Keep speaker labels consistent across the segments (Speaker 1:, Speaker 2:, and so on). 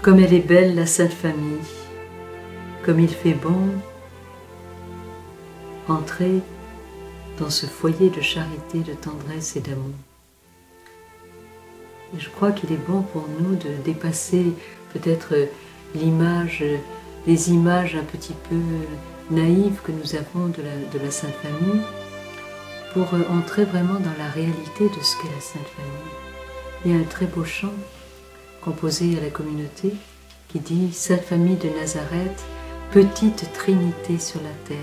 Speaker 1: Comme elle est belle, la Sainte Famille, comme il fait bon entrer dans ce foyer de charité, de tendresse et d'amour. Et je crois qu'il est bon pour nous de dépasser peut-être l'image, les images un petit peu naïves que nous avons de la Sainte Famille, pour entrer vraiment dans la réalité de ce qu'est la Sainte Famille. Il y a un très beau chant composé à la communauté qui dit « Sainte Famille de Nazareth, petite Trinité sur la terre,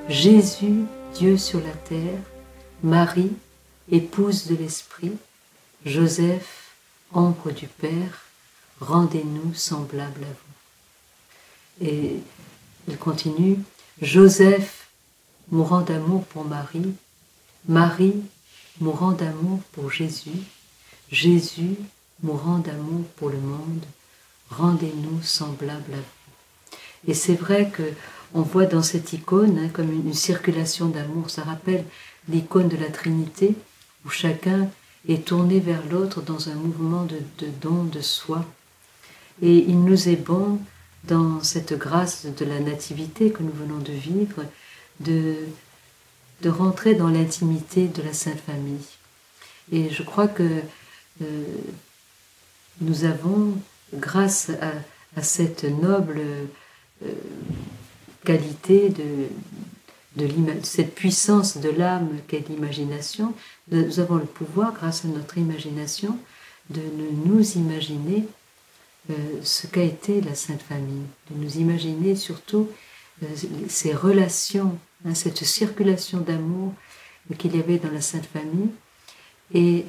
Speaker 1: Jésus, Dieu sur la terre, Marie, épouse de l'Esprit, Joseph, ombre du Père, rendez-nous semblables à vous. » Et il continue « Joseph, mourant d'amour pour Marie, Marie, mourant d'amour pour Jésus, Jésus, mourant d'amour pour le monde, rendez-nous semblables à vous. » Et c'est vrai qu'on voit dans cette icône comme une circulation d'amour. Ça rappelle l'icône de la Trinité, où chacun est tourné vers l'autre dans un mouvement de don de soi. Et il nous est bon, dans cette grâce de la nativité que nous venons de vivre, de rentrer dans l'intimité de la Sainte Famille. Et je crois que nous avons, grâce à cette noble qualité de cette puissance de l'âme qu'est l'imagination, nous avons le pouvoir, grâce à notre imagination, de nous imaginer ce qu'a été la Sainte Famille, de nous imaginer surtout ces relations, cette circulation d'amour qu'il y avait dans la Sainte Famille, et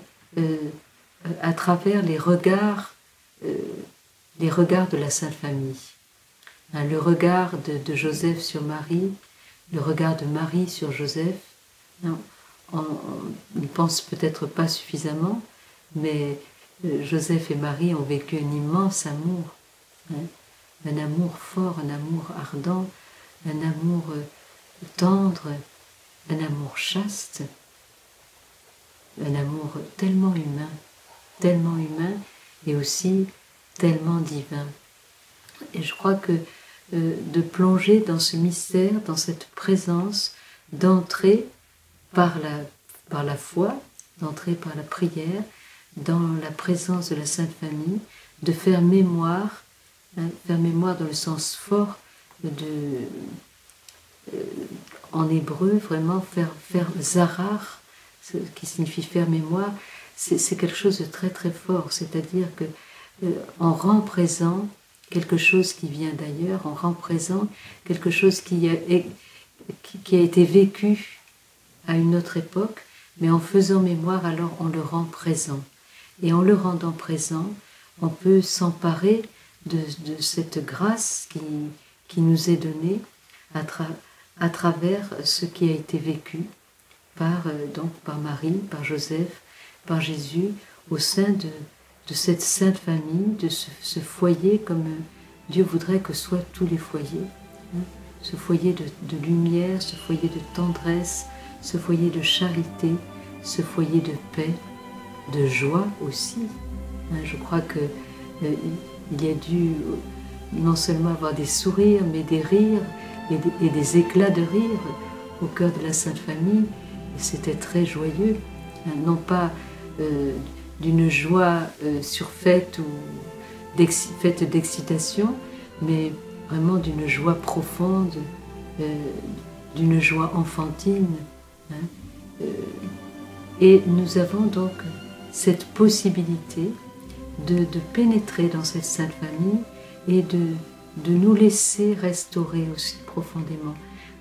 Speaker 1: à travers les regards de la Sainte Famille. Le regard de Joseph sur Marie, le regard de Marie sur Joseph. On ne pense peut-être pas suffisamment, mais Joseph et Marie ont vécu un immense amour, un amour fort, un amour ardent, un amour tendre, un amour chaste, un amour tellement humain et aussi tellement divin. Et je crois que de plonger dans ce mystère, dans cette présence, d'entrer par la foi, d'entrer par la prière, dans la présence de la Sainte Famille, de faire mémoire dans le sens fort en hébreu, vraiment faire zarar, ce qui signifie faire mémoire, c'est quelque chose de très très fort, c'est-à-dire que on rend présent quelque chose qui vient d'ailleurs, on rend présent quelque chose qui a été vécu à une autre époque, mais en faisant mémoire, alors on le rend présent. Et en le rendant présent, on peut s'emparer de cette grâce qui nous est donnée à travers ce qui a été vécu par Marie, par Joseph, par Jésus, au sein de cette sainte famille, de ce foyer, comme Dieu voudrait que soient tous les foyers. Ce foyer de lumière, ce foyer de tendresse, ce foyer de charité, ce foyer de paix, de joie aussi. Je crois qu'il y a dû non seulement avoir des sourires, mais des rires et des éclats de rire au cœur de la Sainte Famille. C'était très joyeux, non pas d'une joie surfaite ou faite d'excitation, mais vraiment d'une joie profonde, d'une joie enfantine. Et nous avons donc cette possibilité de pénétrer dans cette Sainte Famille et de nous laisser restaurer aussi profondément,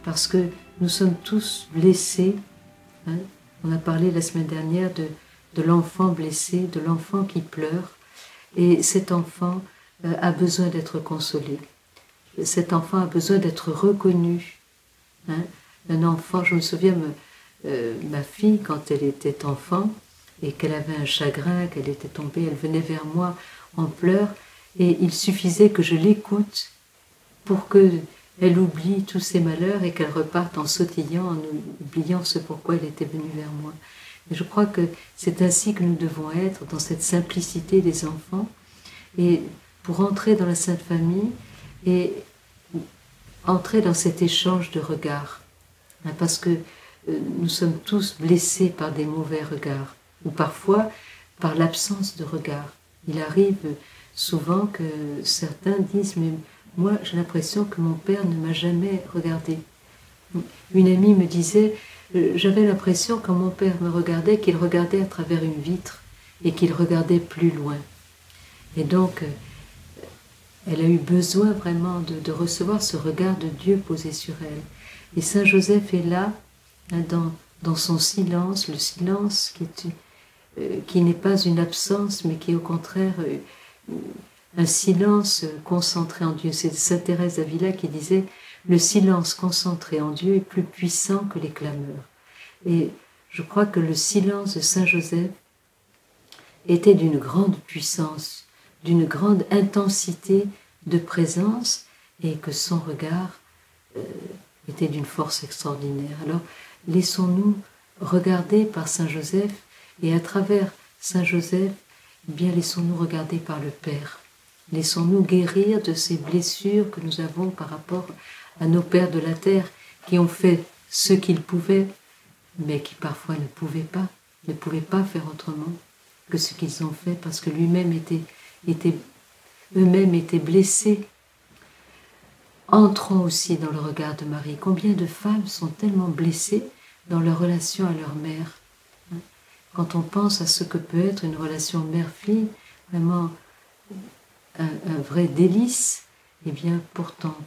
Speaker 1: parce que nous sommes tous blessés. On a parlé la semaine dernière de l'enfant blessé, de l'enfant qui pleure, et cet enfant a besoin d'être consolé. Cet enfant a besoin d'être reconnu. Un enfant, je me souviens, ma fille, quand elle était enfant, et qu'elle avait un chagrin, qu'elle était tombée, elle venait vers moi en pleurs, et il suffisait que je l'écoute pour qu'elle oublie tous ses malheurs et qu'elle reparte en sautillant, en oubliant ce pourquoi elle était venue vers moi. Et je crois que c'est ainsi que nous devons être, dans cette simplicité des enfants. Et pour entrer dans la Sainte Famille et entrer dans cet échange de regards. Parce que nous sommes tous blessés par des mauvais regards, ou parfois par l'absence de regard. Il arrive souvent que certains disent « mais moi j'ai l'impression que mon père ne m'a jamais regardé ». Une amie me disait « j'avais l'impression quand mon père me regardait qu'il regardait à travers une vitre et qu'il regardait plus loin ». Et donc elle a eu besoin vraiment de recevoir ce regard de Dieu posé sur elle. Et Saint Joseph est là, dans son silence, le silence qui n'est pas une absence, mais qui est au contraire un silence concentré en Dieu. C'est Sainte Thérèse d'Avila qui disait « Le silence concentré en Dieu est plus puissant que les clameurs ». Et je crois que le silence de Saint Joseph était d'une grande puissance, d'une grande intensité de présence, et que son regard était d'une force extraordinaire. Alors, laissons-nous regarder par Saint Joseph, et à travers Saint Joseph, eh bien laissons-nous regarder par le Père. Laissons-nous guérir de ces blessures que nous avons par rapport à nos pères de la terre, qui ont fait ce qu'ils pouvaient, mais qui parfois ne pouvaient pas faire autrement que ce qu'ils ont fait, parce que eux-mêmes étaient blessés. Entrons aussi dans le regard de Marie. Combien de femmes sont tellement blessées dans leur relation à leur mère? Quand on pense à ce que peut être une relation mère-fille, vraiment un vrai délice, eh bien pourtant,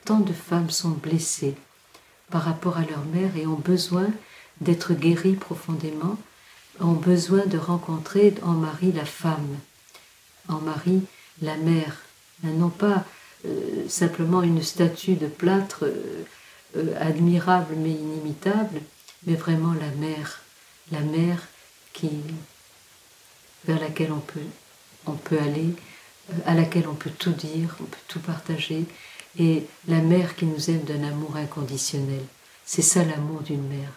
Speaker 1: tant de femmes sont blessées par rapport à leur mère et ont besoin d'être guéries profondément, ont besoin de rencontrer en Marie la femme, en Marie la mère, non pas simplement une statue de plâtre admirable mais inimitable, mais vraiment la mère vers laquelle on peut aller, à laquelle on peut tout dire, on peut tout partager, et la mère qui nous aime d'un amour inconditionnel. C'est ça l'amour d'une mère.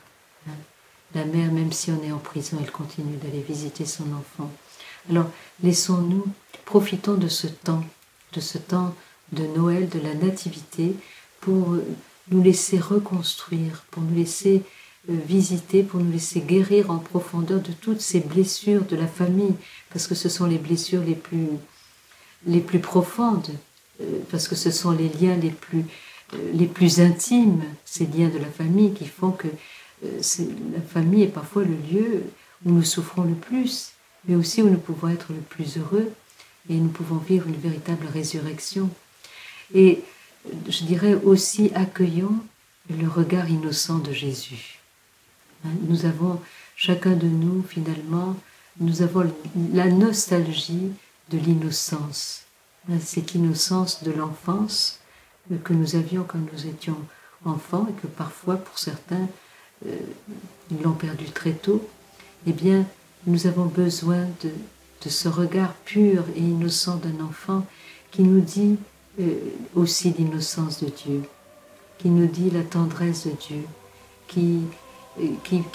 Speaker 1: La mère, même si on est en prison, elle continue d'aller visiter son enfant. Alors, profitons de ce temps de Noël, de la Nativité, pour nous laisser reconstruire, pour nous laisser visiter, pour nous laisser guérir en profondeur de toutes ces blessures de la famille, parce que ce sont les blessures les plus profondes, parce que ce sont les liens les plus intimes, ces liens de la famille qui font que la famille est parfois le lieu où nous souffrons le plus, mais aussi où nous pouvons être le plus heureux et nous pouvons vivre une véritable résurrection. Et je dirais aussi, accueillons le regard innocent de Jésus. Nous avons, chacun de nous, finalement, nous avons la nostalgie de l'innocence. Cette innocence de l'enfance que nous avions quand nous étions enfants et que parfois, pour certains, ils l'ont perdu très tôt. Eh bien, nous avons besoin de ce regard pur et innocent d'un enfant qui nous dit aussi l'innocence de Dieu, qui nous dit la tendresse de Dieu, qui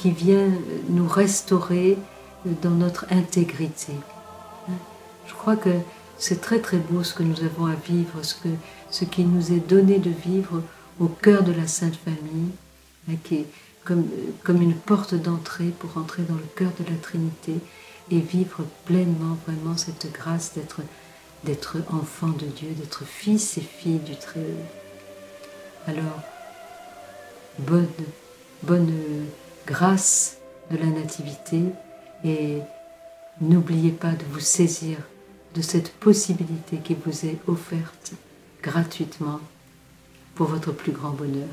Speaker 1: vient nous restaurer dans notre intégrité. Je crois que c'est très très beau ce que nous avons à vivre, ce qui nous est donné de vivre au cœur de la Sainte Famille, qui est comme une porte d'entrée pour entrer dans le cœur de la Trinité et vivre pleinement vraiment cette grâce d'être enfant de Dieu, d'être fils et fille du Très-Haut. Alors, bonne grâce de la Nativité, et n'oubliez pas de vous saisir de cette possibilité qui vous est offerte gratuitement pour votre plus grand bonheur.